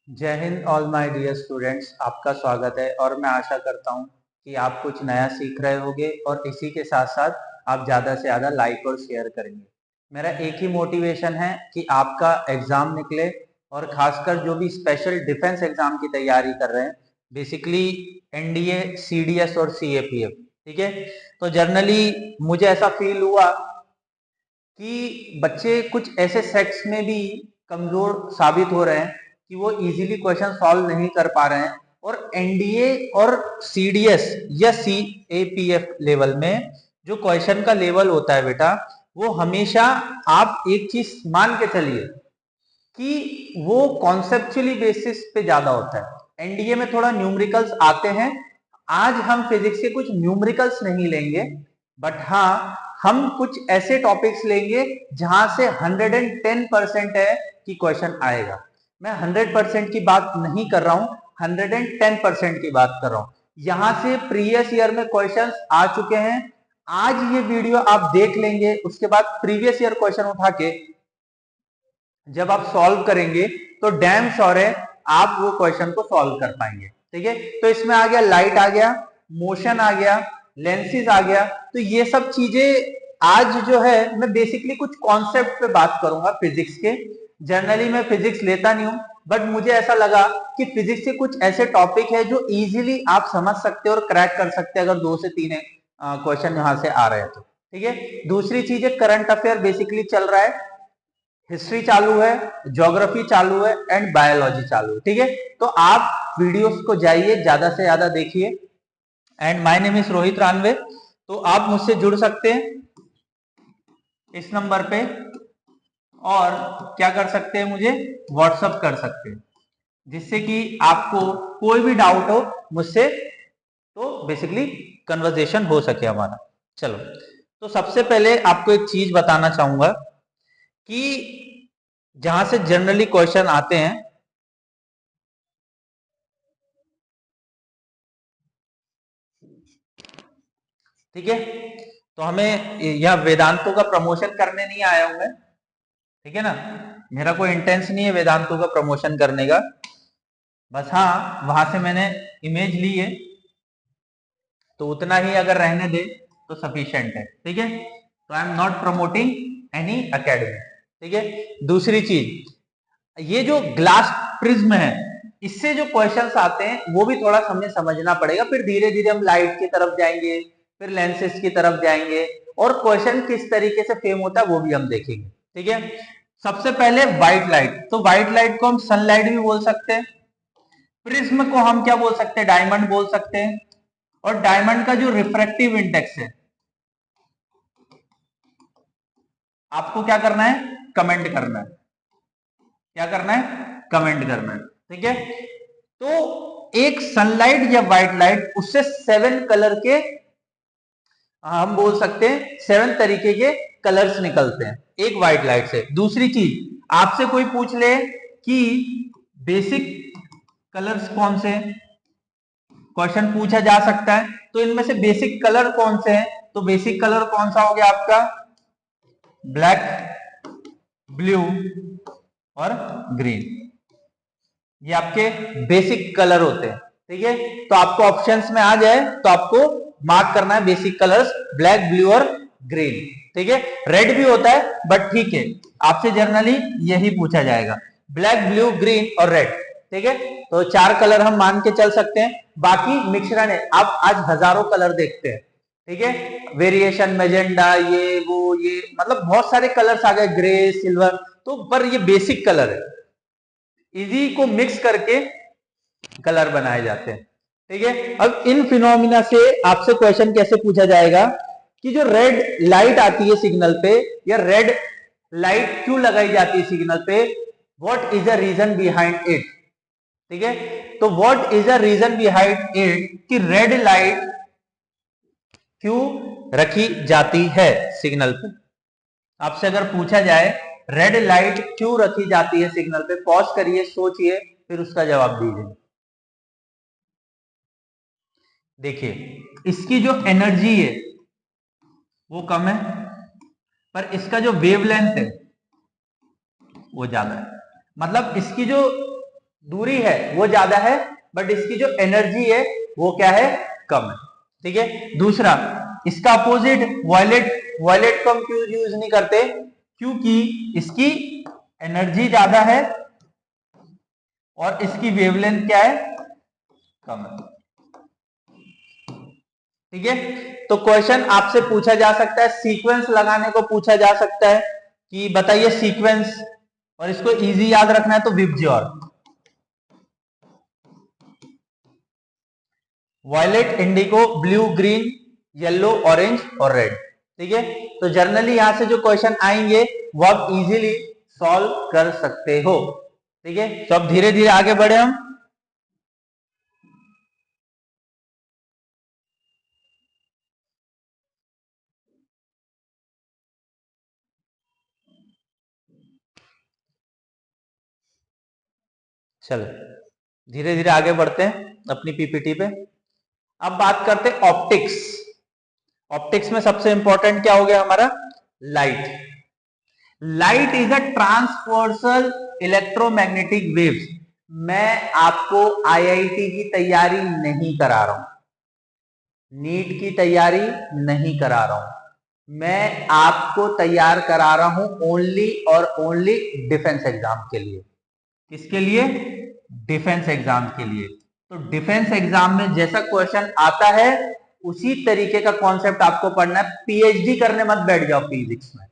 जय हिंद all my dear students. आपका स्वागत है और मैं आशा करता हूं कि आप कुछ नया सीख रहे होंगे और इसी के साथ साथ आप ज़्यादा से ज़्यादा लाइक और शेयर करेंगे। मेरा एक ही मोटिवेशन है कि आपका एग्ज़ाम निकले और खासकर जो भी स्पेशल डिफेंस एग्ज़ाम की तैयारी कर रहे हैं, बेसिकली एनडीए, सीडीएस और सीएपीएफ। ठीक है, तो जनरली मुझे ऐसा फील हुआ कि बच्चे कुछ ऐसे सेक्ट्स में भी कमजोर साबित हो रहे हैं कि वो इजीली क्वेश्चन सॉल्व नहीं कर पा रहे हैं। और एनडीए और सीडीएस या सीएपीएफ लेवल में जो क्वेश्चन का लेवल होता है बेटा, वो हमेशा आप एक चीज मान के चलिए कि वो कॉन्सेप्चुअली बेसिस पे ज्यादा होता है। एनडीए में थोड़ा न्यूमेरिकल्स आते हैं। आज हम फिजिक्स के कुछ न्यूमेरिकल्स नहीं लेंगे, बट हाँ, हम कुछ ऐसे टॉपिक्स लेंगे जहां से 110% है कि क्वेश्चन आएगा। मैं 100% की बात नहीं कर रहा हूं, 110% की बात कर रहा हूं। यहां से प्रीवियस ईयर में क्वेश्चंस आ चुके हैं। आज ये वीडियो आप देख लेंगे, उसके बाद प्रीवियस ईयर क्वेश्चन उठा के जब आप सॉल्व करेंगे तो डैम श्योर है आप वो क्वेश्चन को सॉल्व कर पाएंगे। ठीक है, तो इसमें आ गया लाइट, आ गया मोशन, आ गया लेंसेज, आ गया। तो ये सब चीजें आज जो है मैं बेसिकली कुछ कॉन्सेप्ट पे बात करूंगा फिजिक्स के। जनरली मैं फिजिक्स लेता नहीं हूं, बट मुझे ऐसा लगा कि फिजिक्स के कुछ ऐसे टॉपिक है जो इजीली आप समझ सकते हो और क्रैक कर सकते हैं अगर 2 से 3 क्वेश्चन यहां से आ रहे हैं तो। ठीक है, दूसरी चीज है करंट अफेयर बेसिकली चल रहा है, हिस्ट्री चालू है, ज्योग्राफी चालू है एंड बायोलॉजी चालू है। ठीक है, तो आप वीडियोस को जाइए, ज्यादा से ज्यादा देखिए। And my name is Rohit रानवे। तो आप मुझसे जुड़ सकते हैं इस नंबर पे और क्या कर सकते हैं, मुझे व्हाट्सअप कर सकते हैं, जिससे कि आपको कोई भी डाउट हो मुझसे तो बेसिकली कन्वर्सेशन हो सके हमारा। चलो, तो सबसे पहले आपको एक चीज बताना चाहूंगा कि जहां से जनरली क्वेश्चन आते हैं, ठीक है, तो हमें यह वेदांतों का प्रमोशन करने नहीं आया हूं मैं। ठीक है ना, मेरा कोई इंटेंस नहीं है वेदांतों का प्रमोशन करने का, बस हाँ वहां से मैंने इमेज ली है तो उतना ही अगर रहने दे तो सफिशिएंट है। ठीक है, तो I am not promoting any academy. ठीक है, दूसरी चीज, ये जो ग्लास प्रिज्म है, इससे जो क्वेश्चंस आते हैं वो भी थोड़ा हमें समझना पड़ेगा। फिर धीरे धीरे हम लाइट की तरफ जाएंगे, फिर लेंसेज की तरफ जाएंगे और क्वेश्चन किस तरीके से फेम होता है वो भी हम देखेंगे। ठीक है, सबसे पहले व्हाइट लाइट। तो व्हाइट लाइट को हम सनलाइट भी बोल सकते हैं, प्रिज्म को हम क्या बोल सकते हैं, डायमंड बोल सकते हैं। और डायमंड का जो रिफ्रैक्टिव इंडेक्स है, आपको क्या करना है, कमेंट करना है। क्या करना है, कमेंट करना है। ठीक है, तो एक सनलाइट या व्हाइट लाइट, उससे 7 कलर के, हम बोल सकते हैं 7 तरीके के कलर्स निकलते हैं एक व्हाइट लाइट से। दूसरी चीज, आपसे कोई पूछ ले कि बेसिक कलर्स कौन से हैं, क्वेश्चन पूछा जा सकता है, तो इनमें से बेसिक कलर कौन से हैं, तो बेसिक कलर कौन सा हो गया आपका, ब्लैक, ब्लू और ग्रीन। ये आपके बेसिक कलर होते हैं। ठीक है, तो आपको ऑप्शंस में आ जाए तो आपको मार्क करना है बेसिक कलर्स ब्लैक, ब्लू और ग्रीन। ठीक है, रेड भी होता है बट ठीक है, आपसे जनरली यही पूछा जाएगा, ब्लैक, ब्लू, ग्रीन और रेड। ठीक है, तो 4 कलर हम मान के चल सकते हैं, बाकी मिश्रण है। आप आज हजारों कलर देखते हैं। ठीक है, वेरिएशन, मेजेंडा, ये वो, ये मतलब बहुत सारे कलर्स आ गए, ग्रे, सिल्वर, तो पर ये बेसिक कलर है, इजी को मिक्स करके कलर बनाए जाते हैं। ठीक है, अब इन फिनोमिना से आपसे क्वेश्चन कैसे पूछा जाएगा कि जो रेड लाइट आती है सिग्नल पे, या रेड लाइट क्यों लगाई जाती है सिग्नल पे, what is the reason behind it. ठीक है, तो what is the reason behind it कि रेड लाइट क्यों रखी जाती है सिग्नल पे। आपसे अगर पूछा जाए रेड लाइट क्यों रखी जाती है सिग्नल पे, पॉज करिए, सोचिए, फिर उसका जवाब दीजिए। देखिए, इसकी जो एनर्जी है वो कम है, पर इसका जो वेवलेंथ है वो ज्यादा है। मतलब इसकी जो दूरी है वो ज्यादा है, बट इसकी जो एनर्जी है वो क्या है, कम है। ठीक है। दूसरा, इसका अपोजिट वायलेट, वायलेट को हम क्यों यूज नहीं करते, क्योंकि इसकी एनर्जी ज्यादा है और इसकी वेवलेंथ क्या है, कम है। ठीक है। तो क्वेश्चन आपसे पूछा जा सकता है, सीक्वेंस लगाने को पूछा जा सकता है कि बताइए सीक्वेंस, और इसको इजी याद रखना है तो VIBGYOR, violet, indigo, blue, green, yellow, orange और रेड। ठीक है। तो जनरली यहां से जो क्वेश्चन आएंगे वो आप इजीली सॉल्व कर सकते हो। ठीक है। तो अब धीरे धीरे आगे बढ़े हम। चलो धीरे धीरे आगे बढ़ते हैं अपनी पीपीटी पे। अब बात करते हैं ऑप्टिक्स। ऑप्टिक्स में सबसे इंपॉर्टेंट क्या हो गया हमारा, light. Light is a transversal electromagnetic waves. मैं आपको आईआईटी की तैयारी नहीं करा रहा हूं, नीट की तैयारी नहीं करा रहा हूं, मैं आपको तैयार करा रहा हूं ओनली और ओनली डिफेंस एग्जाम के लिए। किसके लिए, डिफेंस एग्जाम के लिए। तो डिफेंस एग्जाम में जैसा क्वेश्चन आता है उसी तरीके का कॉन्सेप्ट आपको पढ़ना है। पीएचडी करने मत बैठ जाओ फिजिक्स में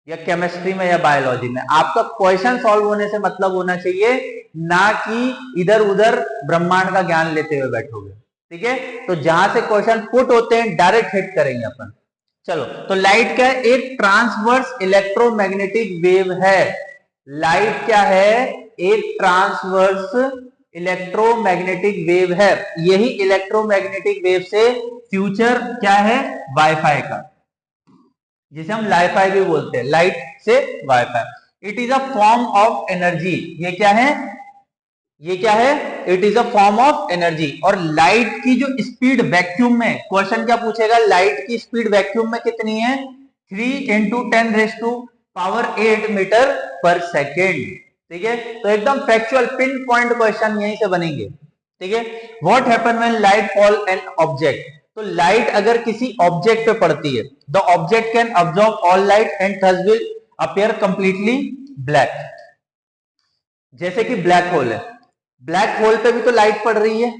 या केमिस्ट्री में या बायोलॉजी में। आपका क्वेश्चन सॉल्व होने से मतलब होना चाहिए, ना कि इधर उधर ब्रह्मांड का ज्ञान लेते हुए बैठोगे। ठीक है। तो जहां से क्वेश्चन पुट होते हैं डायरेक्ट हिट करेंगे अपन। चलो, तो लाइट क्या है, एक ट्रांसवर्स इलेक्ट्रोमैग्नेटिक वेव है। लाइट क्या है, एक ट्रांसवर्स इलेक्ट्रोमैग्नेटिक वेव है। यही इलेक्ट्रोमैग्नेटिक वेव से फ्यूचर क्या है, वाईफाई का, जिसे हम लाईफाई भी बोलते हैं, लाइट से wifi. It is a form of energy. ये क्या है, ये क्या है, it is a form of energy. और लाइट की जो स्पीड वैक्यूम में, क्वेश्चन क्या पूछेगा, लाइट की स्पीड वैक्यूम में कितनी है, 3 × 10⁸ मीटर पर सेकेंड। ठीक है। तो एकदम फैक्चुअल पिन पॉइंट क्वेश्चन यहीं से बनेंगे। ठीक है। What happen when light fall an object. तो लाइट अगर किसी ऑब्जेक्ट पे पड़ती है, the object can absorb all light and thus will appear completely black. जैसे कि ब्लैक होल है, ब्लैक होल पे भी तो लाइट पड़ रही है।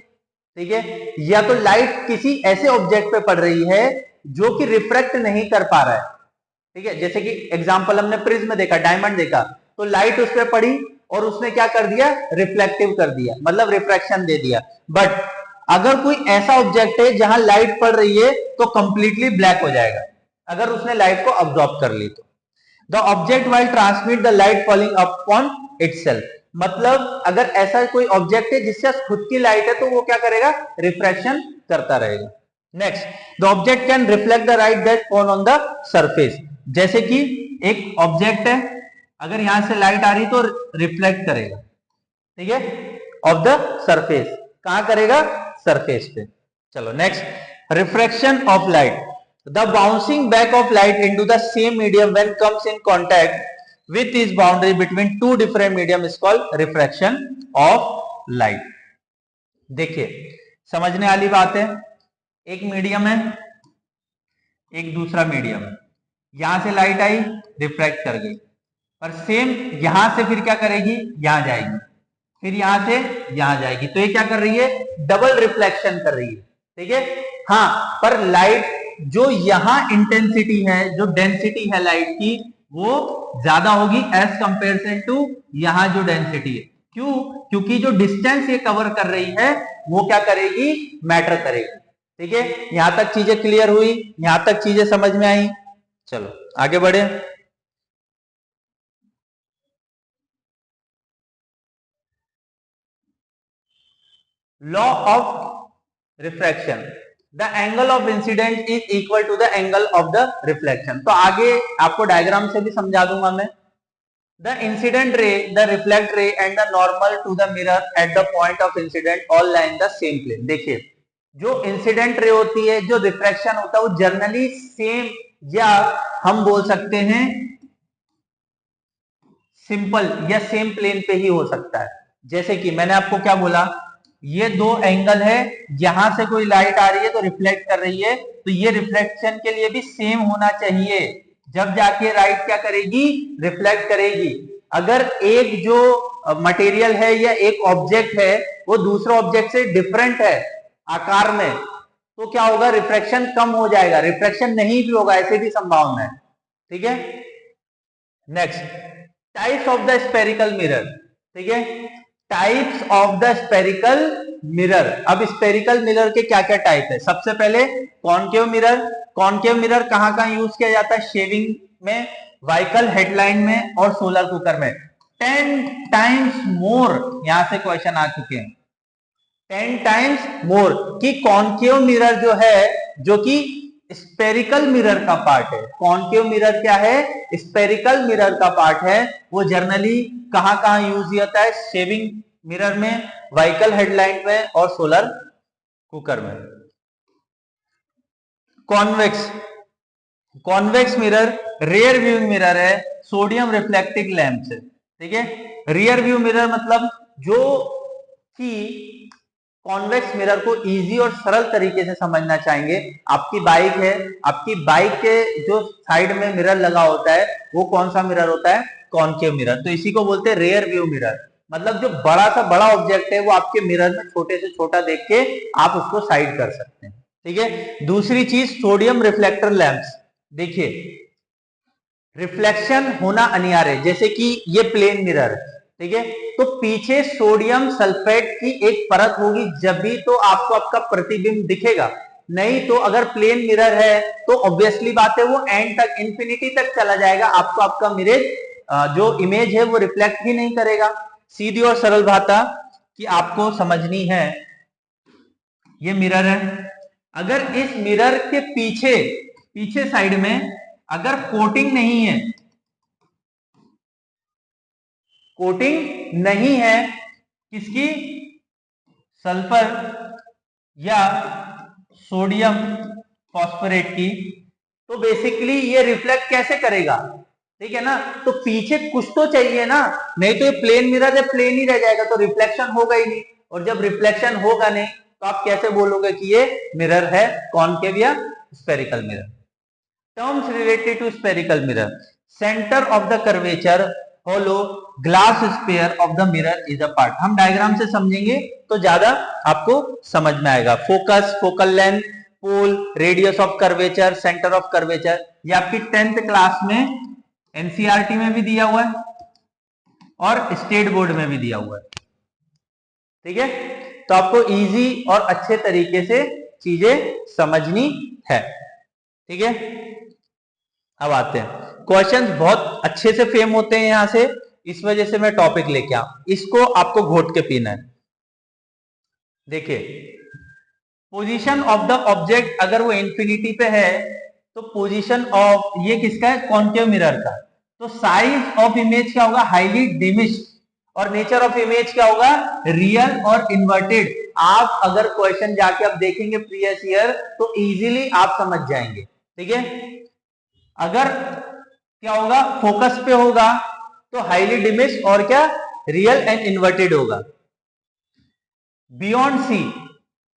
ठीक है। या तो लाइट किसी ऐसे ऑब्जेक्ट पे पड़ रही है जो कि रिफ्रैक्ट नहीं कर पा रहा है। ठीक है। जैसे कि एग्जांपल हमने प्रिज्म देखा, डायमंड देखा, तो लाइट उस पर पड़ी और उसने क्या कर दिया, रिफ्लेक्टिव कर दिया, मतलब रिफ्रैक्शन दे दिया। बट अगर कोई ऐसा ऑब्जेक्ट है जहां लाइट पड़ रही है तो कंप्लीटली ब्लैक हो जाएगा, अगर उसने लाइट को अब्सॉर्ब कर ली तो। The object while transmit the light falling upon itself. मतलब अगर ऐसा कोई ऑब्जेक्ट है जिससे खुद की लाइट है तो वो क्या करेगा, रिफ्रैक्शन करता रहेगा। Next, the object can reflect the light that fall on the surface. जैसे कि एक ऑब्जेक्ट है, अगर यहां से लाइट आ रही तो रिफ्लेक्ट करेगा, ठीक है, ऑफ द सरफेस। कहां करेगा, सरफेस पे। चलो next, refraction of light, the bouncing back of light into the same medium when comes in contact with its boundary between two different medium is called refraction of light। देखिए समझने वाली बात है, एक मीडियम है, एक दूसरा मीडियम है, यहां से लाइट आई, रिफ्रैक्ट कर गई, पर सेम यहां से फिर क्या करेगी, यहां जाएगी, फिर यहां से यहां जाएगी, तो ये क्या कर रही है, डबल रिफ्लेक्शन कर रही है। ठीक है। हाँ, पर लाइट जो यहां इंटेंसिटी है, जो डेंसिटी है लाइट की, वो ज्यादा होगी एज कंपेरिजन टू यहां जो डेंसिटी है। क्यों, क्योंकि जो डिस्टेंस ये कवर कर रही है वो क्या करेगी, मैटर करेगी। ठीक है। यहां तक चीजें क्लियर हुई, यहां तक चीजें समझ में आई। चलो आगे बढ़े। Law of refraction, the angle of incident is equal to the angle of the reflection. तो आगे आपको डायग्राम से भी समझा दूंगा मैं। The incident ray, the reflect ray and the normal to the mirror at the point of incident all line the same plane. देखिए जो इंसिडेंट रे होती है, जो रिफ्रैक्शन होता है, वो जनरली सेम, या हम बोल सकते हैं सिंपल या सेम प्लेन पे ही हो सकता है। जैसे कि मैंने आपको क्या बोला, ये दो एंगल है, यहां से कोई लाइट आ रही है तो रिफ्लेक्ट कर रही है, तो ये रिफ्लेक्शन के लिए भी सेम होना चाहिए, जब जाके लाइट क्या करेगी, रिफ्लेक्ट करेगी। अगर एक जो मटेरियल है या एक ऑब्जेक्ट है वो दूसरे ऑब्जेक्ट से डिफरेंट है आकार में, तो क्या होगा, रिफ्रैक्शन कम हो जाएगा, रिफ्रैक्शन नहीं भी होगा, ऐसे भी संभावना है। ठीक है, next, types of the spherical mirror. ठीक है, types of the spherical mirror. अब स्पेरिकल मिरर के क्या क्या टाइप है? सबसे पहले कॉनकेव मिरर। कॉनकेव मिरर कहां कहां यूज किया जाता है? शेविंग में, व्हीकल हेडलाइन में और सोलर कुकर में। 10 टाइम्स मोर, यहां से क्वेश्चन आ चुके हैं, 10 टाइम्स मोर कि कॉनकेव मिरर जो है, जो कि स्पेरिकल मिरर का पार्ट है। कॉनकेव मिरर क्या है? स्पेरिकल मिरर का पार्ट है। वो जनरली कहां कहां यूज होता है? शेविंग मिरर में, व्हीकल हेडलाइट में और सोलर कुकर में। Convex, convex mirror rear viewing mirror है, सोडियम रिफ्लेक्टिंग लैंप से। ठीक है, रियर व्यू मिरर मतलब जो कि कॉन्वेक्स मिरर को इजी और सरल तरीके से समझना चाहेंगे। आपकी बाइक है, आपकी बाइक के जो साइड में मिरर लगा होता है वो कौन सा मिरर होता है? Concave mirror. तो इसी को बोलते हैं रेयर व्यू मिरर। मतलब जो बड़ा सा बड़ा ऑब्जेक्ट है वो आपके मिरर में छोटे से छोटा देख के आप उसको साइड कर सकते हैं। ठीक है, दूसरी चीज सोडियम रिफ्लेक्टर लैंप्स। देखिए, रिफ्लेक्शन होना अनिवार्य, जैसे कि ये प्लेन मिरर है, ठीक है, तो पीछे सोडियम सल्फेट की एक परत होगी, जब भी तो आपको आपका प्रतिबिंब दिखेगा। नहीं तो अगर प्लेन मिरर है तो ऑब्वियसली बात है वो एंड तक, इंफिनिटी तक चला जाएगा, आपको आपका मिरर जो इमेज है वो रिफ्लेक्ट ही नहीं करेगा। सीधी और सरल भाषा कि आपको समझनी है, ये मिरर है। अगर इस मिरर के पीछे पीछे साइड में अगर कोटिंग नहीं है, कोटिंग नहीं है किसकी? सल्फर या सोडियम फॉस्फोरेट की, तो बेसिकली ये रिफ्लेक्ट कैसे करेगा? ठीक है ना, तो पीछे कुछ तो चाहिए ना, नहीं तो ये प्लेन मिरर है, प्लेन ही रह जाएगा, तो रिफ्लेक्शन होगा ही नहीं। और जब रिफ्लेक्शन होगा नहीं तो आप कैसे बोलोगे कि ये मिरर है कॉनकेव या spherical mirror? Terms related to spherical mirror. Center of the curvature hollow glass sphere of the mirror is a part. हम डायग्राम से समझेंगे तो ज्यादा आपको समझ में आएगा। Focus, focal length, pole, radius of curvature, centre of curvature, ये आपकी 10th क्लास में एनसीईआरटी में भी दिया हुआ है और स्टेट बोर्ड में भी दिया हुआ है। ठीक है, तो आपको इजी और अच्छे तरीके से चीजें समझनी है। ठीक है, अब आते हैं, क्वेश्चंस बहुत अच्छे से फेम होते हैं यहां से, इस वजह से मैं टॉपिक लेके आऊं, इसको आपको घोट के पीना है। देखिए, पोजीशन ऑफ द ऑब्जेक्ट अगर वो इंफिनिटी पे है तो पोजीशन ऑफ, ये किसका है? कॉनकेव मिरर का, तो साइज ऑफ इमेज क्या होगा? Highly diminished. और नेचर ऑफ इमेज क्या होगा? रियल और इन्वर्टेड। आप अगर क्वेश्चन जाके आप देखेंगे प्रीवियस ईयर तो इजीली आप समझ जाएंगे। ठीक है, अगर क्या होगा? फोकस पे होगा तो हाईली डिमिश्ड और क्या? रियल एंड इन्वर्टेड होगा। बियॉन्ड सी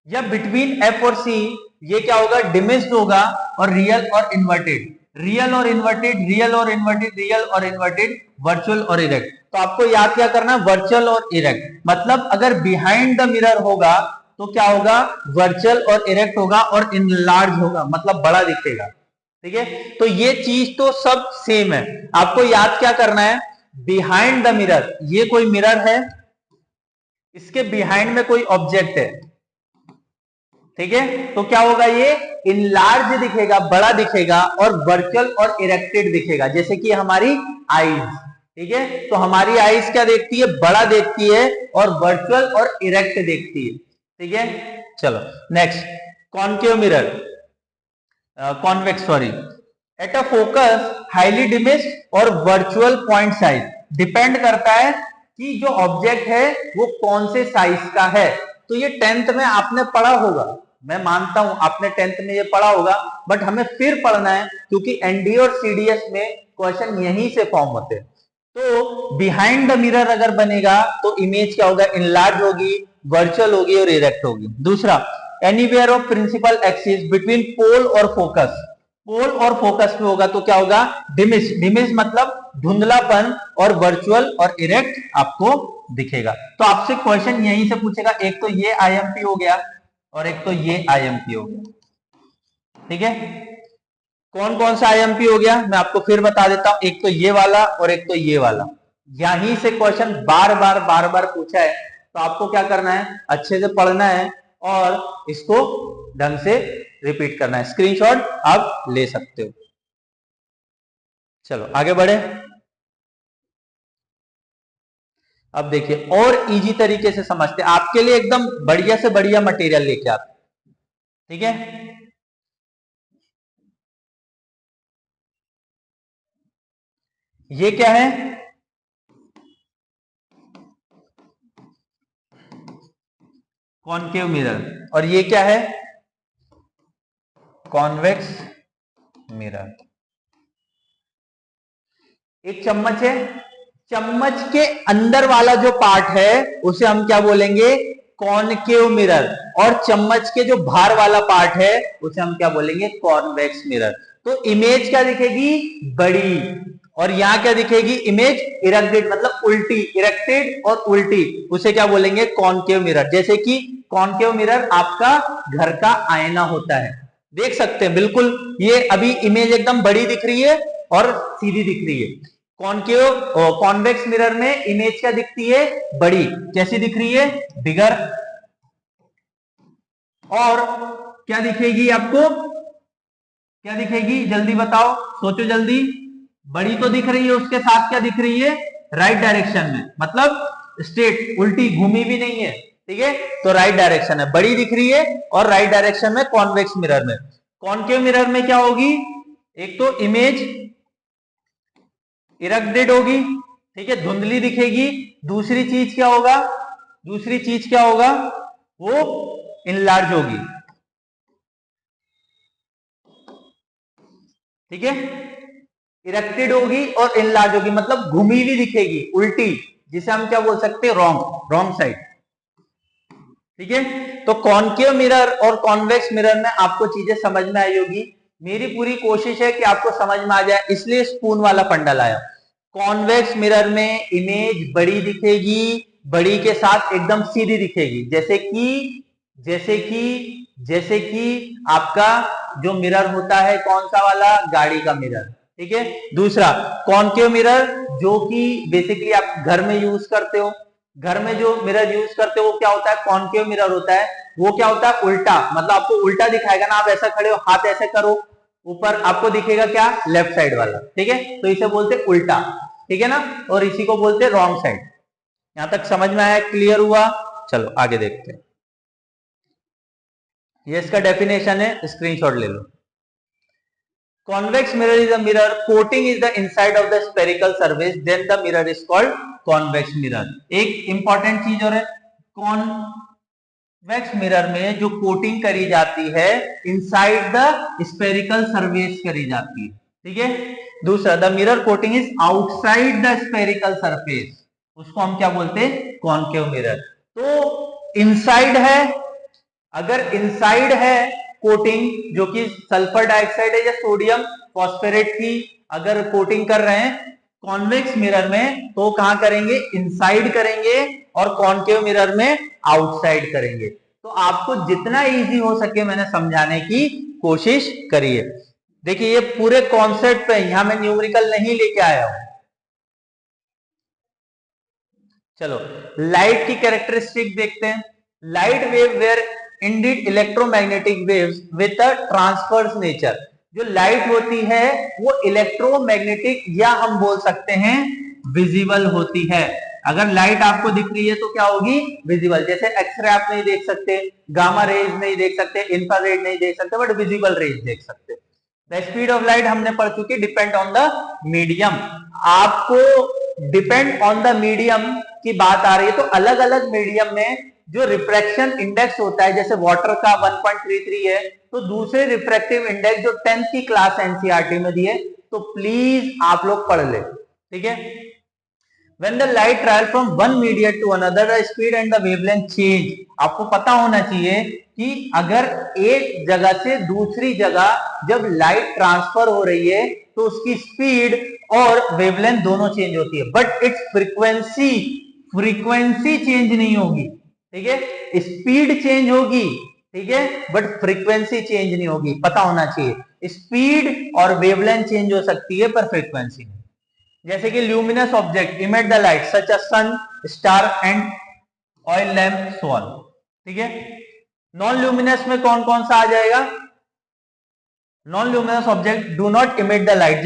या बिटवीन एफ और सी ये क्या होगा? डिमिश्ड होगा और रियल और इन्वर्टेड, रियल और इन्वर्टेड, रियल और इन्वर्टेड, रियल और इन्वर्टेड, वर्चुअल और इरेक्ट। तो आपको याद क्या करना है? वर्चुअल और इरेक्ट। मतलब अगर बिहाइंड द मिरर होगा तो क्या होगा? वर्चुअल और इरेक्ट होगा और इनलार्ज होगा, मतलब बड़ा दिखेगा। ठीक है, तो ये चीज तो सब सेम है। आपको याद क्या करना है? बिहाइंड द मिरर, ये कोई मिरर है, इसके बिहाइंड में कोई ऑब्जेक्ट है। ठीक है, तो क्या होगा? ये इनलार्ज दिखेगा, बड़ा दिखेगा और वर्चुअल और इरेक्टेड दिखेगा, जैसे कि हमारी आईज। ठीक है, तो हमारी आईज क्या देखती है? बड़ा देखती है और वर्चुअल और इरेक्ट देखती है। ठीक है, चलो next, concave mirror, convex sorry, at a focus highly diminished और वर्चुअल पॉइंट साइज। डिपेंड करता है कि जो ऑब्जेक्ट है वो कौन से साइज का है। तो ये 10th में आपने पढ़ा होगा, मैं मानता हूं आपने 10th में ये पढ़ा होगा, बट हमें फिर पढ़ना है क्योंकि एनडीए और सीडीएस में क्वेश्चन यहीं से फॉर्म होते हैं। तो बिहाइंड द मिरर अगर बनेगा तो इमेज क्या होगा, इनलार्ज होगी, वर्चुअल होगी और इरेक्ट होगी। दूसरा, anywhere of principal axis between pole और फोकस, पोल और फोकस पे होगा तो क्या होगा, डिमिश, डिमिश मतलब धुंधलापन, और वर्चुअल और इरेक्ट आपको दिखेगा। तो आपसे क्वेश्चन यहीं से पूछेगा, एक तो ये आईएमपी हो गया और एक तो ये आईएमपी हो गया, ठीक है। कौन कौन सा आईएमपी हो गया मैं आपको फिर बता देता हूं, एक तो ये वाला और एक तो ये वाला। यहीं से क्वेश्चन बार बार पूछा है, तो आपको क्या करना है, अच्छे से पढ़ना है और इसको ढंग से रिपीट करना है। स्क्रीनशॉट आप ले सकते हो। चलो आगे बढ़े। अब देखिए और इजी तरीके से समझते हैं, आपके लिए एकदम बढ़िया से बढ़िया मटेरियल लेके आते, ठीक है। ये क्या है, कॉनकेव मिरर, और ये क्या है, कॉन्वेक्स मिरर। एक चम्मच है, चम्मच के अंदर वाला जो पार्ट है उसे हम क्या बोलेंगे, कॉनकेव मिरर, और चम्मच के जो बाहर वाला पार्ट है उसे हम क्या बोलेंगे, कॉन्वेक्स मिरर। तो इमेज क्या दिखेगी, बड़ी, और यहां क्या दिखेगी, इमेज इरेक्टेड मतलब उल्टी, इरेक्टेड और उल्टी, उसे क्या बोलेंगे, कॉनकेव मिरर। जैसे कि कॉनकेव मिरर आपका घर का आईना होता है, देख सकते हैं बिल्कुल, ये अभी इमेज एकदम बड़ी दिख रही है और सीधी दिख रही है। कॉनकेव कॉन्वेक्स मिरर में इमेज क्या दिखती है, बड़ी, कैसी दिख रही है, बिगर, और क्या दिखेगी आपको, क्या दिखेगी, जल्दी बताओ, सोचो जल्दी। बड़ी तो दिख रही है, उसके साथ क्या दिख रही है, राइट डायरेक्शन में, मतलब स्ट्रेट, उल्टी, घूमी भी नहीं है, ठीक है। तो राइट डायरेक्शन है, बड़ी दिख रही है और राइट डायरेक्शन में कॉन्वेक्स मिरर में। कॉनकेव मिरर में क्या होगी, एक तो इमेज इरेक्टेड होगी, ठीक है, धुंधली दिखेगी। दूसरी चीज क्या होगा, दूसरी चीज क्या होगा, वो इनलार्ज होगी, ठीक है। इरेक्टेड होगी और इनलार्ज होगी मतलब घूमी हुई दिखेगी, उल्टी, जिसे हम क्या बोल सकते हैं, रॉन्ग, रॉन्ग साइड, ठीक है। तो कॉनकेव मिरर और कॉन्वेक्स मिरर में आपको चीजें समझ में आई होगी। मेरी पूरी कोशिश है कि आपको समझ में आ जाए, इसलिए स्पून वाला फंडा लाया। कॉन्वेक्स मिरर में इमेज बड़ी दिखेगी, बड़ी के साथ एकदम सीधी दिखेगी, जैसे कि जैसे कि जैसे कि आपका जो मिरर होता है कौन सा वाला, गाड़ी का मिरर, ठीक है। दूसरा कॉनकेव मिरर, जो कि बेसिकली आप घर में यूज करते हो, घर में जो मिरर यूज करते हो वो क्या होता है, कॉनकेव मिरर होता है। वो क्या होता है, उल्टा, मतलब आपको उल्टा दिखाएगा ना, आप ऐसा खड़े हो, हाथ ऐसे करो ऊपर, आपको दिखेगा क्या, लेफ्ट साइड वाला, ठीक है। तो इसे बोलते उल्टा, ठीक है ना, और इसी को बोलते रॉन्ग साइड। यहां तक समझ में आया, क्लियर हुआ। चलो आगे देखते हैं। ये इसका डेफिनेशन है, स्क्रीनशॉट ले लो। Convex mirror is a mirror coating is the inside of the spherical surface, then the mirror is called convex mirror. एक इंपॉर्टेंट चीज और है, कॉन्वेक्स मिरर में जो कोटिंग करी जाती है इनसाइड द स्फेरिकल सरफेस करी जाती है, ठीक है। दूसरा, the mirror coating is outside the spherical surface, उसको हम क्या बोलते हैं, कॉनकेव मिरर। तो इनसाइड है, अगर इनसाइड है कोटिंग, जो कि सल्फर डाइऑक्साइड है या सोडियम फॉस्फेरेट की अगर कोटिंग कर रहे हैं कॉन्वेक्स मिरर में, तो कहां करेंगे, इनसाइड करेंगे, और कॉनकेव मिरर में आउटसाइड करेंगे। तो आपको जितना इजी हो सके मैंने समझाने की कोशिश करी है। देखिए ये पूरे कॉन्सेप्ट पे, यहां मैं न्यूमेरिकल नहीं लेके आया हूं। चलो लाइट की कैरेक्टरिस्टिक देखते हैं। Light wave were indeed electromagnetic waves with a transverse nature. जो लाइट होती है वो इलेक्ट्रोमैग्नेटिक, या हम बोल सकते हैं विजिबल होती है। अगर लाइट आपको दिख रही है तो क्या होगी, विजिबल। जैसे एक्सरे आप नहीं देख सकते, गामा रेज नहीं देख सकते, इंफ्रारेड नहीं देख सकते, बट विजिबल रेज देख सकते। द स्पीड ऑफ लाइट हमने पढ़ चुकी, डिपेंड ऑन द मीडियम। आपको डिपेंड ऑन द मीडियम की बात आ रही है, तो अलग अलग मीडियम में जो रिफ्रैक्शन इंडेक्स होता है, जैसे वाटर का 1.33 है, तो दूसरे रिफ्रैक्टिव इंडेक्स जो 10th की क्लास एनसीईआरटी में दिए, तो प्लीज आप लोग पढ़ ले, ठीक है। When the light travel from one medium to another, the speed and the wavelength change. आपको पता होना चाहिए कि अगर एक जगह से दूसरी जगह जब लाइट ट्रांसफर हो रही है तो उसकी स्पीड और वेवलेंथ दोनों चेंज होती है, बट इट्स फ्रीक्वेंसी चेंज नहीं होगी, ठीक है। स्पीड चेंज होगी, ठीक है, बट फ्रीक्वेंसी चेंज नहीं होगी, पता होना चाहिए। स्पीड और वेवलेंथ चेंज हो सकती है पर फ्रीक्वेंसी नहीं। जैसे कि luminous object emit the light such a sun, star and oil lamp, so on, ठीक है। नॉन ल्यूमिनस में कौन कौन सा आ जाएगा? Non luminous object do not emit the light,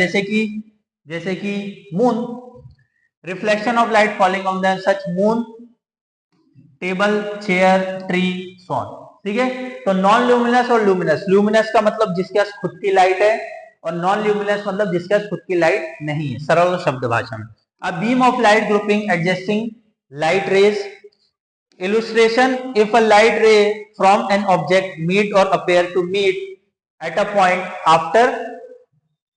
जैसे कि moon, reflection of light falling on the such moon, table, chair, tree, so on, ठीक है। तो नॉन ल्यूमिनस और ल्यूमिनस, ल्यूमिनस का मतलब जिसके पास खुद की लाइट है और नॉन ल्यूमिनस मतलब जिसके पास खुद की लाइट नहीं है, सरल शब्द भाषा में। A beam of light grouping adjusting light rays, illustration, if a light ray from an object meet or appear to meet at a point after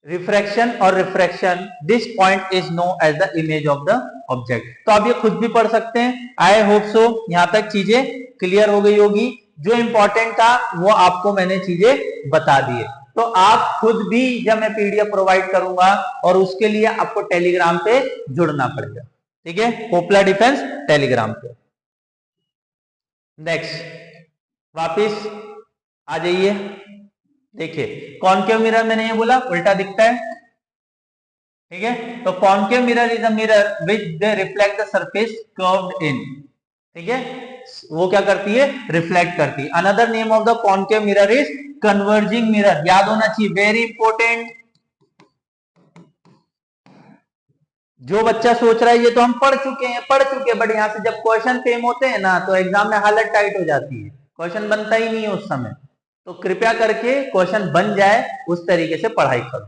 refraction or refraction, this point is known as the image of the object। तो आप ये खुद भी पढ़ सकते हैं। I hope so यहां तक चीजें क्लियर हो गई होगी। जो इंपॉर्टेंट था वो आपको मैंने चीजें बता दी है। तो आप खुद भी, जब मैं पीडीएफ प्रोवाइड करूंगा और उसके लिए आपको टेलीग्राम पे जुड़ना पड़ेगा, ठीक है, पोपला डिफेंस टेलीग्राम पे। नेक्स्ट वापिस आ जाइए, देखिए कॉनकेव मिरर मैंने ये बोला उल्टा दिखता है, ठीक है। तो concave mirror is a mirror which they reflect the surface curved in, ठीक है, वो क्या करती है? रिफ्लेक्ट करती है। Another name of the concave mirror is converging mirror, याद होना चाहिए, वेरी इंपॉर्टेंट। जो बच्चा सोच रहा है ये तो हम पढ़ चुके, बट यहां से जब क्वेश्चन फेम होते हैं ना तो एग्जाम में हालत टाइट हो जाती है, क्वेश्चन बनता ही नहीं है उस समय। तो कृपया करके क्वेश्चन बन जाए उस तरीके से पढ़ाई करो।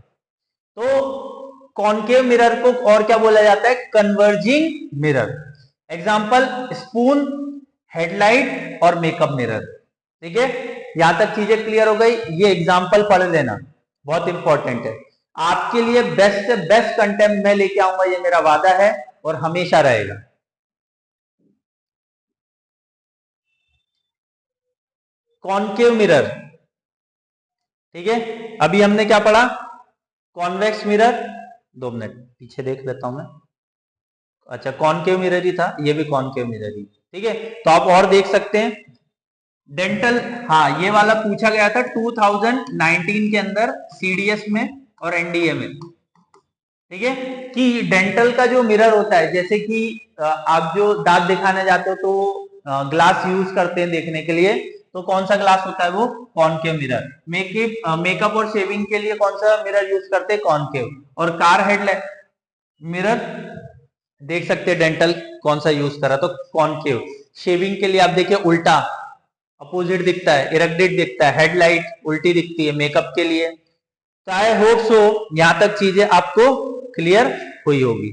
तो कॉनकेव मिरर को और क्या बोला जाता है? Converging mirror. Example spoon, headlight और मेकअप मिरर, ठीक है। यहां तक चीजें क्लियर हो गई। ये एग्जाम्पल पढ़ लेना, बहुत इंपॉर्टेंट है। आपके लिए बेस्ट से बेस्ट कंटेंट मैं लेके आऊंगा, ये मेरा वादा है और हमेशा रहेगा। कॉनकेव मिरर, ठीक है। अभी हमने क्या पढ़ा? कॉन्वेक्स मिरर, 2 मिनट पीछे देख लेता हूं मैं। अच्छा, कॉनकेव मिरर ही था, ये भी कॉनकेव मिरर ही, ठीक है। तो आप और देख सकते हैं डेंटल, हाँ ये वाला पूछा गया था 2019 के अंदर सीडीएस में और एनडीए में, ठीक है, कि डेंटल का जो मिरर होता है, जैसे कि आप जो दांत दिखाने जाते हो तो ग्लास यूज करते हैं देखने के लिए, तो कौन सा ग्लास होता है? वो कॉनकेव मिरर। मेकअप और शेविंग के लिए कौन सा मिरर यूज करते हैं? कॉनकेव। और कार हेडलाइट मिरर देख सकते हैं डेंटल कौन सा यूज करा, तो कॉनकेव। शेविंग के लिए आप देखिए उल्टा, अपोजिट दिखता है, इरेक्टेड दिखता है, हेडलाइट उल्टी दिखती है मेकअप के लिए। तो आई होप सो यहां तक चीजें आपको क्लियर हुई होगी।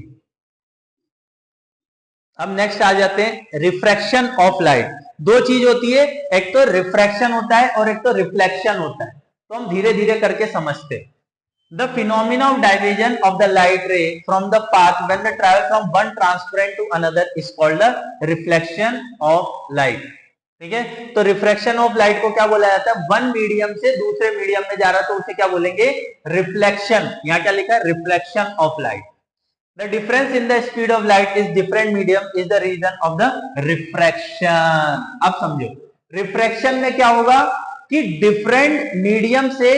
अब नेक्स्ट आ जाते हैं रिफ्रैक्शन ऑफ लाइट। 2 चीज होती है, एक तो रिफ्रैक्शन होता है और एक तो रिफ्लेक्शन होता है। तो हम धीरे धीरे करके समझते हैं। The phenomena of diversion of the light ray from the path when they travel from one transparent to another is called the reflection of light, ठीक है। तो रिफ्रैक्शन ऑफ लाइट को क्या बोला जाता है? वन मीडियम से दूसरे मीडियम में जा रहा है तो उसे क्या बोलेंगे? रिफ्लेक्शन। यहां क्या लिखा है? Reflection of light. The difference in the speed of light is different medium is the reason of the refraction। अब समझो रिफ्रैक्शन में क्या होगा कि डिफरेंट मीडियम से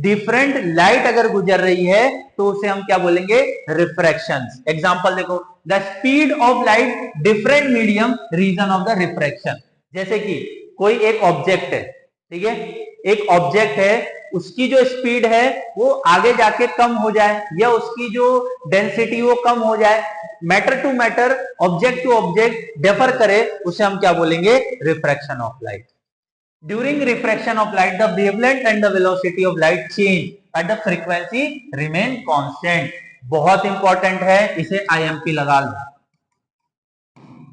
डिफरेंट लाइट अगर गुजर रही है तो उसे हम क्या बोलेंगे? रिफ्रैक्शन। एग्जांपल देखो, the speed of light different medium reason of the refraction. जैसे कि कोई एक ऑब्जेक्ट है, ठीक है, एक ऑब्जेक्ट है, उसकी जो स्पीड है वो आगे जाके कम हो जाए या उसकी जो डेंसिटी वो कम हो जाए, matter to matter, object to object differ करे, उसे हम क्या बोलेंगे? Refraction of light. During refraction of light the wavelength and the velocity of light change but the frequency remain constant. बहुत इंपॉर्टेंट है, इसे आईएमपी लगा लो।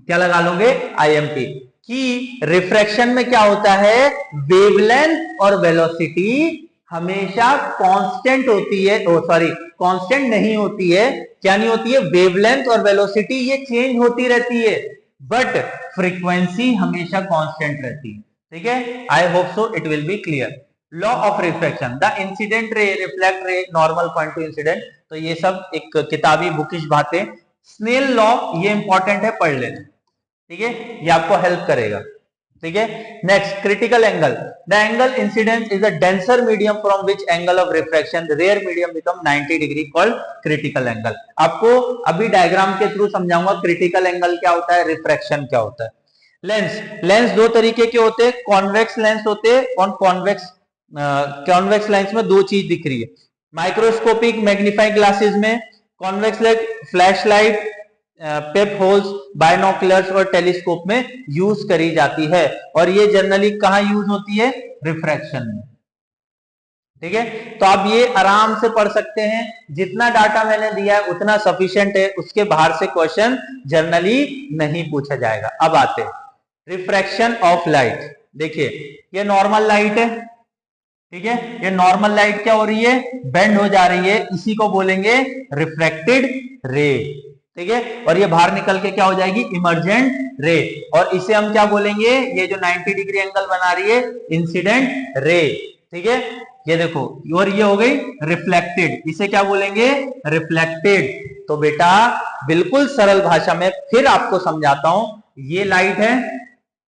क्या लगा लोगे? आईएमपी। कि रिफ्रैक्शन में क्या होता है? वेवलेंथ और वेलोसिटी हमेशा कांस्टेंट होती है, सॉरी कांस्टेंट नहीं होती है। क्या नहीं होती है? वेवलेंथ और वेलोसिटी ये चेंज होती रहती है, बट फ्रीक्वेंसी हमेशा कांस्टेंट रहती है। ठीक है, I hope so it will be clear. Law of reflection, the incident रे रिफ्लेक्ट रे नॉर्मल पॉइंट टू इंसिडेंट, तो ये सब एक किताबी बुकिश बातें। स्नेल लॉ ये इंपॉर्टेंट है, पढ़ लेना। ठीक है, ये आपको हेल्प करेगा। ठीक है, next critical angle, the angle incidence is a denser medium from which angle of refraction rare medium become 90 degree called critical angle. आपको अभी डायग्राम के थ्रू समझाऊंगा क्रिटिकल एंगल क्या होता है, रिफ्रैक्शन क्या होता है। लेंस, लेंस दो तरीके के होते हैं, कॉन्वेक्स लेंस होते हैं और कॉन्वेक्स लेंस में दो चीज दिख रही है। माइक्रोस्कोपिक मैग्नीफाइंग ग्लासेस में कॉन्वेक्स लेंस फ्लैश लाइट, पेप होल्स, बायनोकुलर्स और टेलीस्कोप में यूज करी जाती है, और ये जनरली कहां यूज होती है? रिफ्रैक्शन में। ठीक है, तो आप ये आराम से पढ़ सकते हैं, जितना डाटा मैंने दिया है उतना सफिशिएंट है, उसके बाहर से क्वेश्चन जनरली नहीं पूछा जाएगा। अब आते हैं रिफ्रैक्शन ऑफ लाइट। देखिए ये नॉर्मल लाइट है, ठीक है, ये नॉर्मल लाइट क्या हो रही है? बेंड हो जा रही है, इसी को बोलेंगे रिफ्रैक्टेड रे। ठीक है, और ये बाहर निकल के क्या हो जाएगी? इमर्जेंट रे। और इसे हम क्या बोलेंगे? ये जो 90 डिग्री एंगल बना रही है, इंसिडेंट रे। ठीक है, ये देखो, और ये हो गई रिफ्लेक्टेड, इसे क्या बोलेंगे? रिफ्लेक्टेड। तो बेटा बिल्कुल सरल भाषा में फिर आपको समझाता हूं, ये लाइट है,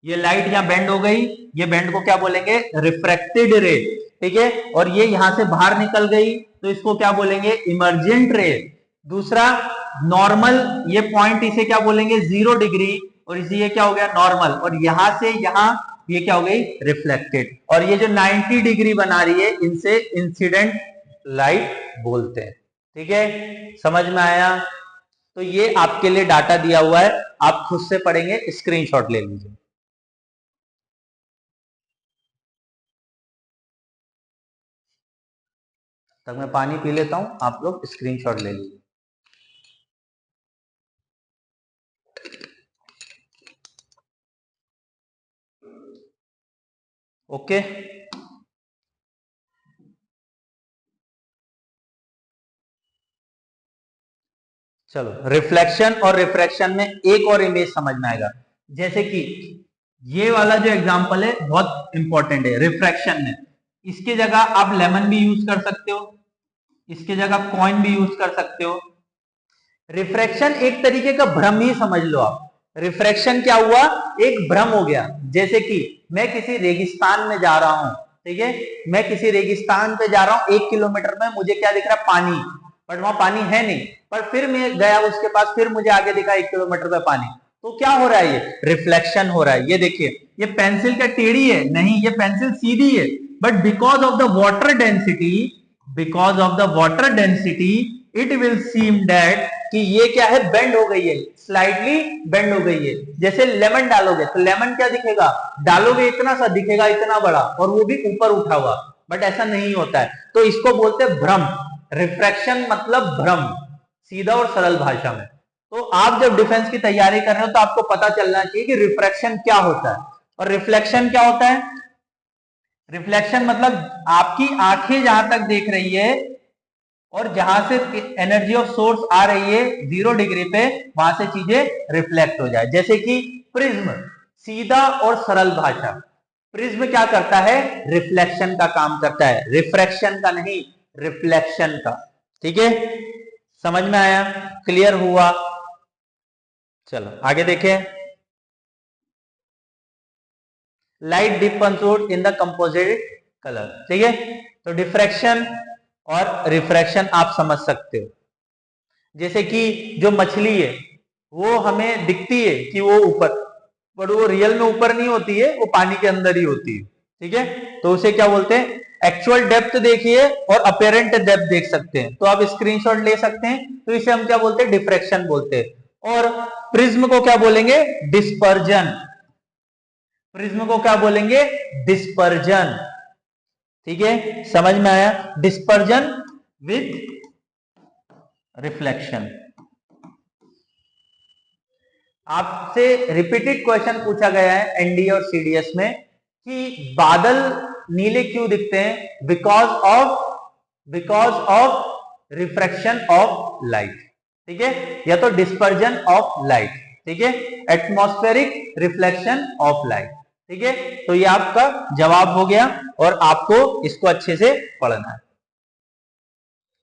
ये लाइट यहां बेंड हो गई, ये बेंड को क्या बोलेंगे? रिफ्रैक्टेड रे। ठीक है, और ये यहां से बाहर निकल गई तो इसको क्या बोलेंगे? इमर्जेंट रे। दूसरा नॉर्मल, ये पॉइंट इसे क्या बोलेंगे? 0 डिग्री, और इसे ये क्या हो गया? नॉर्मल, और यहां से यहां ये क्या हो गई? रिफ्लेक्टेड। और ये जो 90 डिग्री बना रही है, इनसे इंसिडेंट लाइट बोलते हैं। ठीक है, समझ में आया? तो ये आपके लिए डाटा दिया हुआ है, आप खुद से पढ़ेंगे, स्क्रीनशॉट ले लीजिए। तब मैं पानी पी लेता हूं, आप लोग स्क्रीनशॉट ले लीजिए। ओके, चलो रिफ्लेक्शन और रिफ्रैक्शन में एक और इमेज समझ में आएगा। जैसे कि ये वाला जो एग्जांपल है बहुत इंपॉर्टेंट है रिफ्रैक्शन में। इसकी जगह आप लेमन भी यूज कर सकते हो, इसकी जगह कॉइन भी यूज कर सकते हो। रिफ्रैक्शन एक तरीके का भ्रम ही समझ लो आप। रिफ्रैक्शन क्या हुआ? एक भ्रम हो गया। जैसे कि मैं किसी रेगिस्तान में जा रहा हूं, ठीक है, मैं किसी रेगिस्तान पे जा रहा हूं, 1 किलोमीटर में मुझे क्या दिख रहा है? पानी, बट वहां पानी है नहीं, पर फिर मैं गया उसके पास, फिर मुझे आगे दिखा 1 किलोमीटर पे पानी। तो क्या हो रहा है? ये रिफ्लेक्शन हो रहा है। ये देखिए, ये पेंसिल क्या टेढ़ी है? नहीं, ये पेंसिल सीधी है, but because of the water density, because of the water density it will seem that कि ये क्या है? बेंड हो गई है, स्लाइडली बेंड हो गई है। जैसे लेमन डालोगे तो लेमन क्या दिखेगा? डालोगे इतना सा दिखेगा, इतना बड़ा, और वो भी ऊपर उठा हुआ, बट ऐसा नहीं होता है। तो इसको बोलते हैं भ्रम। रिफ्रैक्शन मतलब भ्रम, सीधा और सरल भाषा में। तो आप जब डिफेंस की तैयारी कर रहे हो तो आपको पता चलना चाहिए कि रिफ्रैक्शन क्या होता है और रिफ्लेक्शन क्या होता है। रिफ्लेक्शन मतलब आपकी आंखें जहां तक देख रही है और जहां से एनर्जी ऑफ सोर्स आ रही है 0 डिग्री पे, वहां से चीजें रिफ्लेक्ट हो जाए। जैसे कि प्रिज्म, सीधा और सरल भाषा, प्रिज्म क्या करता है? रिफ्लेक्शन का काम करता है, रिफ्रैक्शन का नहीं, रिफ्लेक्शन का। ठीक है, समझ में आया? क्लियर हुआ? चलो आगे देखें। Light differentiate in the composite colour. ठीक है, तो डिफ्रैक्शन और रिफ्रैक्शन आप समझ सकते हो। जैसे कि जो मछली है वो हमें दिखती है कि वो ऊपर, पर वो रियल में ऊपर नहीं होती है, वो पानी के अंदर ही होती है। ठीक है, तो उसे क्या बोलते हैं? एक्चुअल डेप्थ देखिए और अपेरेंट डेप्थ देख सकते हैं, तो आप स्क्रीनशॉट ले सकते हैं। तो इसे हम क्या बोलते हैं? डिफ्रैक्शन बोलते हैं। और प्रिज्म को क्या बोलेंगे? डिस्पर्जन। प्रिज्म को क्या बोलेंगे? डिस्पर्जन। ठीक है, समझ में आया? Dispersion with reflection. आपसे रिपीटेड क्वेश्चन पूछा गया है एनडीए और सीडीएस में कि बादल नीले क्यों दिखते हैं? Because of refraction of light, ठीक है, या तो डिस्पर्जन ऑफ लाइट, ठीक है, एटमॉस्फेरिक रिफ्लेक्शन ऑफ लाइट, ठीक है। तो ये आपका जवाब हो गया और आपको इसको अच्छे से पढ़ना है।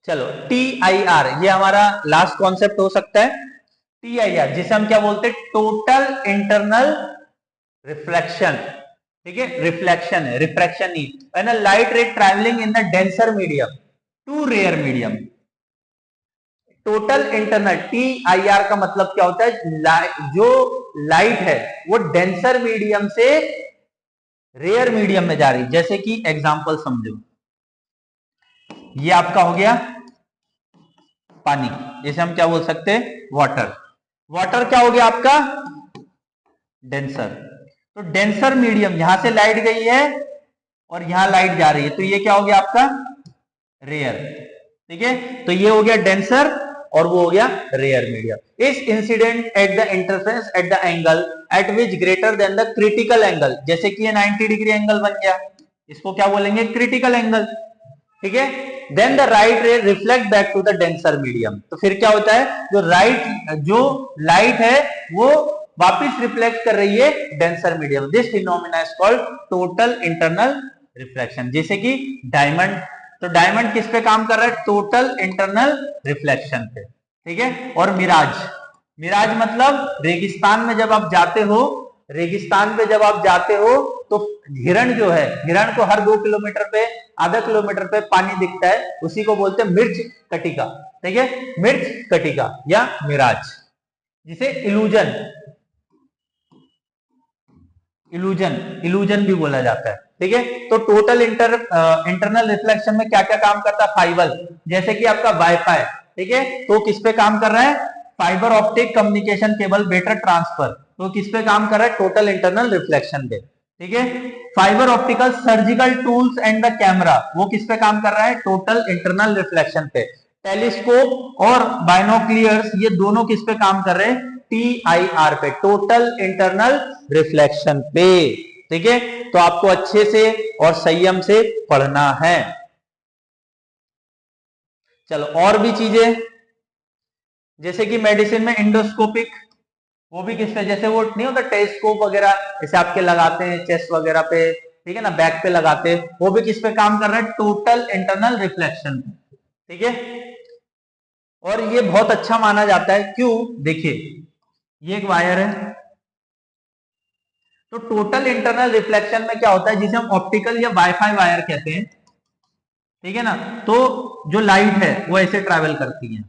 चलो TIR, ये हमारा लास्ट कॉन्सेप्ट हो सकता है। TIR जिसे हम क्या बोलते हैं? टोटल इंटरनल रिफ्लेक्शन, ठीक है, रिफ्लेक्शन है, रिफ्रैक्शन नहीं। When a light ray travelling in the denser medium to rare medium, total internal TIR का मतलब क्या होता है? जो लाइट है वो डेंसर मीडियम से रेयर मीडियम में जा रही है। जैसे कि एग्जांपल समझो, ये आपका हो गया पानी, जिसे हम क्या बोल सकते हैं? वाटर। वाटर क्या हो गया आपका? डेंसर। तो डेंसर मीडियम, यहां से लाइट गई है और यहां लाइट जा रही है, तो ये क्या हो गया आपका? रेयर, ठीक है। तो ये हो गया डेंसर और वो हो गया रेयर मीडियम। इस incident at the interference at the angle eight which greater than the critical angle, जैसे कि ये 90 डिग्री एंगल बन गया, इसको क्या बोलेंगे? क्रिटिकल एंगल, ठीक है। Then the right ray reflect back to the denser medium, तो फिर क्या होता है? जो लाइट है वो वापिस रिफ्लेक्ट कर रही है denser medium. This phenomena is called total internal reflection. जैसे कि डायमंड, तो डायमंड किस पे काम कर रहा है? टोटल इंटरनल रिफ्लेक्शन पे, ठीक है। और मिराज, मिराज मतलब रेगिस्तान में जब आप जाते हो, रेगिस्तान पे जब आप जाते हो तो हिरण जो है, हिरण को हर 2 किलोमीटर पे, आधा किलोमीटर पे पानी दिखता है, उसी को बोलते हैं मिर्च कटिका, ठीक है, मिर्च कटिका या मिराज, जिसे इल्यूजन, इल्यूजन भी बोला जाता है, ठीक है। तो टोटल इंटरनल रिफ्लेक्शन में क्या क्या काम करता है? फाइबर, जैसे कि आपका वाईफाई, ठीक है, तो किस पे काम कर रहा है? Fibre optic communication cable better transfer, तो किस पे काम कर रहा है? टोटल इंटरनल रिफ्लेक्शन पे, ठीक है। Fibre optical surgical tools and the camera, वो किस पे काम कर रहा है? टोटल इंटरनल रिफ्लेक्शन पे। टेलीस्कोप और बाइनोक्लियर्स, ये दोनों किस पे काम कर रहे हैं? TIR पे, टोटल इंटरनल रिफ्लेक्शन पे, ठीक है। तो आपको अच्छे से और संयम से पढ़ना है। चलो और भी चीजें, जैसे कि मेडिसिन में इंडोस्कोपिक, वो भी किस पे? जैसे वो नहीं होता टेलीस्कोप वगैरह, जैसे आपके लगाते हैं चेस्ट वगैरह पे, ठीक है ना, बैक पे लगाते हैं, वो भी किस पे काम कर रहा है? टोटल इंटरनल रिफ्लेक्शन, ठीक है। और ये बहुत अच्छा माना जाता है, क्यों? देखिए ये एक वायर है, तो टोटल इंटरनल रिफ्लेक्शन में क्या होता है? जिसे हम ऑप्टिकल या वाईफाई वायर कहते हैं, ठीक है ना, तो जो लाइट है वो ऐसे ट्रैवल करती है,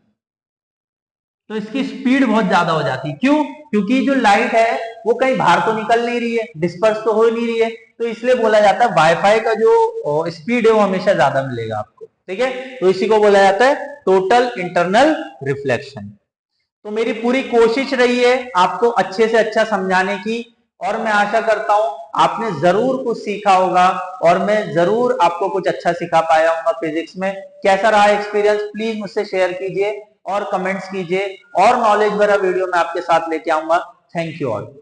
तो इसकी स्पीड बहुत ज्यादा हो जाती है। क्यों? क्योंकि जो लाइट है वो कहीं बाहर तो निकल नहीं रही है, डिस्पर्स तो हो नहीं रही है, तो इसलिए बोला जाता है वाईफाई का जो स्पीड है वो हमेशा ज्यादा मिलेगा आपको, ठीक है। तो इसी को बोला जाता है टोटल इंटरनल रिफ्लेक्शन। तो मेरी पूरी कोशिश रही है आपको अच्छे से अच्छा समझाने की, और मैं आशा करता हूं आपने जरूर कुछ सीखा होगा और मैं जरूर आपको कुछ अच्छा सिखा पाया हूँ फिजिक्स में। कैसा रहा एक्सपीरियंस, प्लीज मुझसे शेयर कीजिए और कमेंट्स कीजिए, और नॉलेज भरा वीडियो मैं आपके साथ लेके आऊंगा। Thank you all.